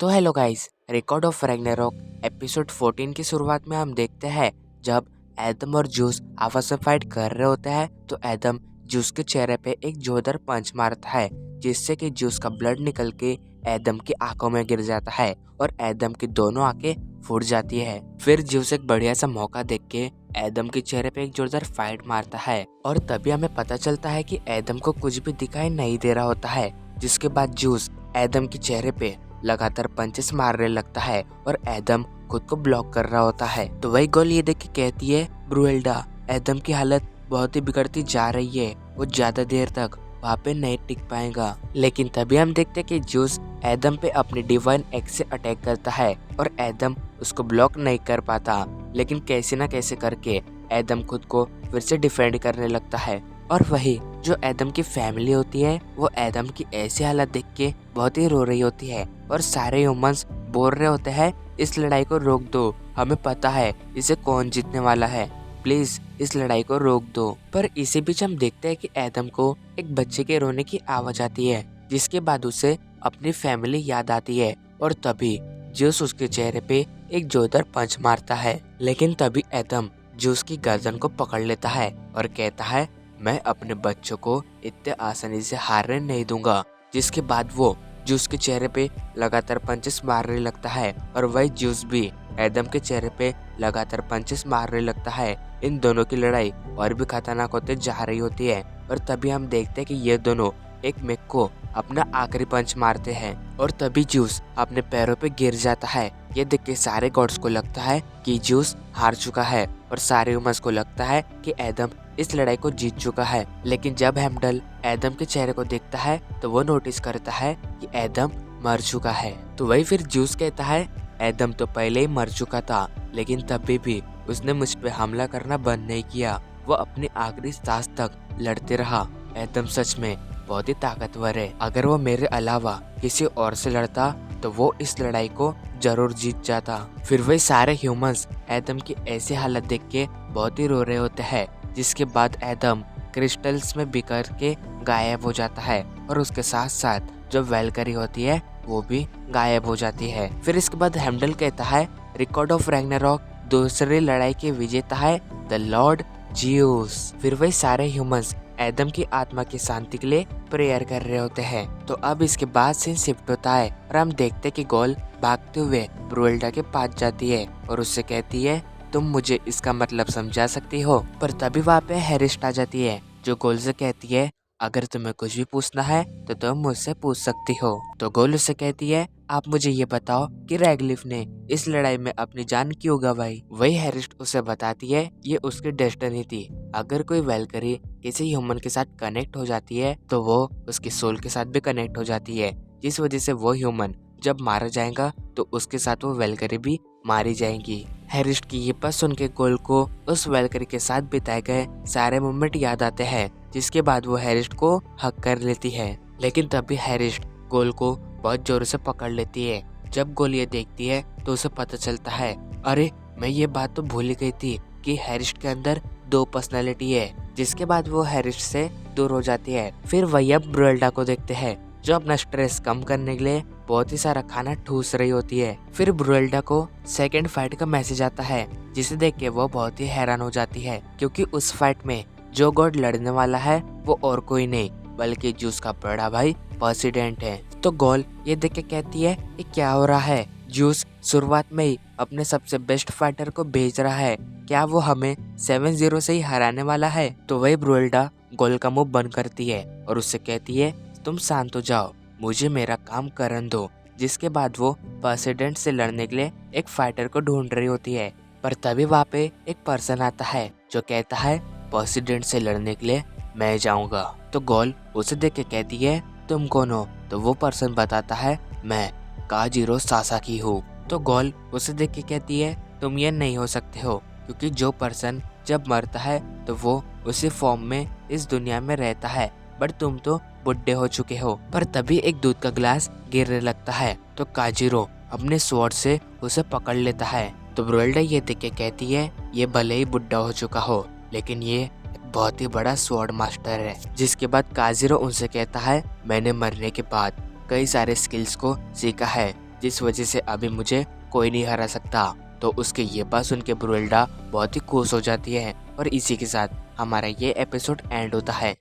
तो hello guys, record of Ragnarok episode 14 की शुरुआत में हम देखते हैं जब एडम और जूस आपस में फाइट कर रहे होते हैं तो एडम जूस के चेहरे पे एक जोरदार पंच मारता है जिससे कि जूस का ब्लड निकल के एडम की आंखों में गिर जाता है और एडम की दोनों आंखें फूट जाती है। फिर जूस एक बढ़िया सा मौका देख के एडम के चेहरे पे एक जोरदार फाइट मारता है और तभी हमें पता चलता है कि एडम को कुछ भी दिखाई नहीं दे रहा होता है। जिसके बाद जूस एडम के चेहरे पे लगातार पंचेस मारने लगता है और एडम खुद को ब्लॉक कर रहा होता है। तो वही गर्ल ये देख के कहती है, ब्रुएल्डा, एडम की हालत बहुत ही बिगड़ती जा रही है, वो ज्यादा देर तक वहाँ पे नहीं टिक पाएगा। लेकिन तभी हम देखते कि जूस एडम पे अपनी डिवाइन एक्स से अटैक करता है और एडम उसको ब्लॉक नहीं कर पाता, लेकिन कैसे ना कैसे करके एडम खुद को फिर से डिफेंड करने लगता है। और वही जो एडम की फैमिली होती है वो एडम की ऐसी हालत देख के बहुत ही रो रही होती है और सारे ह्यूमंस बोल रहे होते हैं, इस लड़ाई को रोक दो, हमें पता है इसे कौन जीतने वाला है, प्लीज इस लड़ाई को रोक दो। पर इसी बीच हम देखते हैं कि एडम को एक बच्चे के रोने की आवाज आती है जिसके बाद उसे अपनी फैमिली याद आती है और तभी जूस उसके चेहरे पे एक जोरदार पंच मारता है। लेकिन तभी एडम जूस की गर्दन को पकड़ लेता है और कहता है, मैं अपने बच्चों को इतने आसानी से हारने नहीं दूंगा। जिसके बाद वो जूस के चेहरे पे लगातार पंचेस मारने लगता है और वही जूस भी एडम के चेहरे पे लगातार पंचेस मारने लगता है। इन दोनों की लड़ाई और भी खतरनाक होते जा रही होती है और तभी हम देखते हैं कि ये दोनों एक मेक को अपना आखिरी पंच मारते हैं और तभी जूस अपने पैरों पे गिर जाता है। ये देख के सारे गॉड्स को लगता है कि जूस हार चुका है और सारे ह्यूमंस को लगता है कि एडम इस लड़ाई को जीत चुका है। लेकिन जब हेमडल एडम के चेहरे को देखता है तो वो नोटिस करता है कि एडम मर चुका है। तो वही फिर जूस कहता है, एडम तो पहले ही मर चुका था, लेकिन तभी भी उसने मुझ पे हमला करना बंद नहीं किया, वो अपनी आखिरी सांस तक लड़ते रहा। एडम सच में बहुत ही ताकतवर है, अगर वो मेरे अलावा किसी और से लड़ता तो वो इस लड़ाई को जरूर जीत जाता। फिर वही सारे ह्यूमंस एडम की ऐसी हालत देख के बहुत ही रो रहे होते हैं। जिसके बाद एडम क्रिस्टल्स में बिखर के गायब हो जाता है और उसके साथ साथ जो वेलकरी होती है वो भी गायब हो जाती है। फिर इसके बाद हेमडल कहता है, रिकॉर्ड ऑफ रैग्नारोक दूसरी लड़ाई के विजेता है द लॉर्ड जियूस। फिर वही सारे ह्यूमंस एडम की आत्मा की शांति के लिए प्रेयर कर रहे होते हैं। तो अब इसके बाद सीन शिफ्ट होता है और हम देखते कि गोल भागते हुए ब्रुएल्डा के पास जाती है और उससे कहती है, तुम मुझे इसका मतलब समझा सकती हो। पर तभी वहाँ पे हैरिस्ट आ जाती है जो गोल से कहती है, अगर तुम्हें कुछ भी पूछना है तो तुम मुझसे पूछ सकती हो। तो गोल उससे कहती है, आप मुझे ये बताओ कि रैगलिफ ने इस लड़ाई में अपनी जान क्यों गंवाई। वही हैरिस्ट उसे बताती है, ये उसकी डेस्टिनी थी। अगर कोई वेलकरी किसी ह्यूमन के साथ कनेक्ट हो जाती है तो वो उसकी सोल के साथ भी कनेक्ट हो जाती है, जिस वजह से वो ह्यूमन जब मारा जाएगा तो उसके साथ वो वेलकरी भी मारी जाएंगी। हैरिस्ट की ये बात सुन के गोल को उस वेलकरी के साथ बिताए गए सारे मोमेंट याद आते हैं, जिसके बाद वो हैरिस्ट को हक कर लेती है। लेकिन तभी हैरिस्ट गोल को बहुत जोर से पकड़ लेती है। जब गोल ये देखती है तो उसे पता चलता है, अरे मैं ये बात तो भूल ही गई थी कि हैरिस्ट के अंदर दो पर्सनैलिटी है। जिसके बाद वो हैरिस्ट से दूर हो जाती है। फिर वही अब ब्रुएल्डा को देखते हैं जो अपना स्ट्रेस कम करने के लिए बहुत ही सारा खाना ठूस रही होती है। फिर ब्रुएल्डा को सेकंड फाइट का मैसेज आता है जिसे देख के वो बहुत ही हैरान हो जाती है, क्योंकि उस फाइट में जो गॉड लड़ने वाला है वो और कोई नहीं बल्कि जूस का बड़ा भाई पर्सिडेंट है। तो गोल ये देख के कहती है, ये क्या हो रहा है, जूस शुरुआत में ही अपने सबसे बेस्ट फाइटर को भेज रहा है, क्या वो हमें 7-0 से ही हराने वाला है। तो वही ब्रुएल्डा गोल का मुंह बंद करती है और उससे कहती है, तुम शांत हो जाओ, मुझे मेरा काम करने दो। जिसके बाद वो पर्सिडेंट से लड़ने के लिए एक फाइटर को ढूंढ रही होती है। पर तभी वहाँ पे एक पर्सन आता है जो कहता है, पर्सिडेंट से लड़ने के लिए मैं जाऊंगा। तो गोल उसे देख के कहती है, तुम कौन हो। तो वो पर्सन बताता है, मैं काजिरो सासाकी हूँ। तो गोल उसे देख के कहती है, तुम ये नहीं हो सकते हो, क्योंकि जो पर्सन जब मरता है तो वो उसी फॉर्म में इस दुनिया में रहता है, बट तुम तो बुढ़े हो चुके हो। पर तभी एक दूध का गिलास गिरने लगता है तो काजिरो अपने स्वॉर्ड से उसे पकड़ लेता है। तो ब्रुएल्डा ये देख के कहती है, ये भले ही बुढ़ा हो चुका हो लेकिन ये बहुत ही बड़ा स्वॉर्ड मास्टर है। जिसके बाद काजिरो उनसे कहता है, मैंने मरने के बाद कई सारे स्किल्स को सीखा है, जिस वजह से अभी मुझे कोई नहीं हरा सकता। तो उसके ये बात सुन के ब्रुएल्डा बहुत ही खुश हो जाती है और इसी के साथ हमारा ये एपिसोड एंड होता है।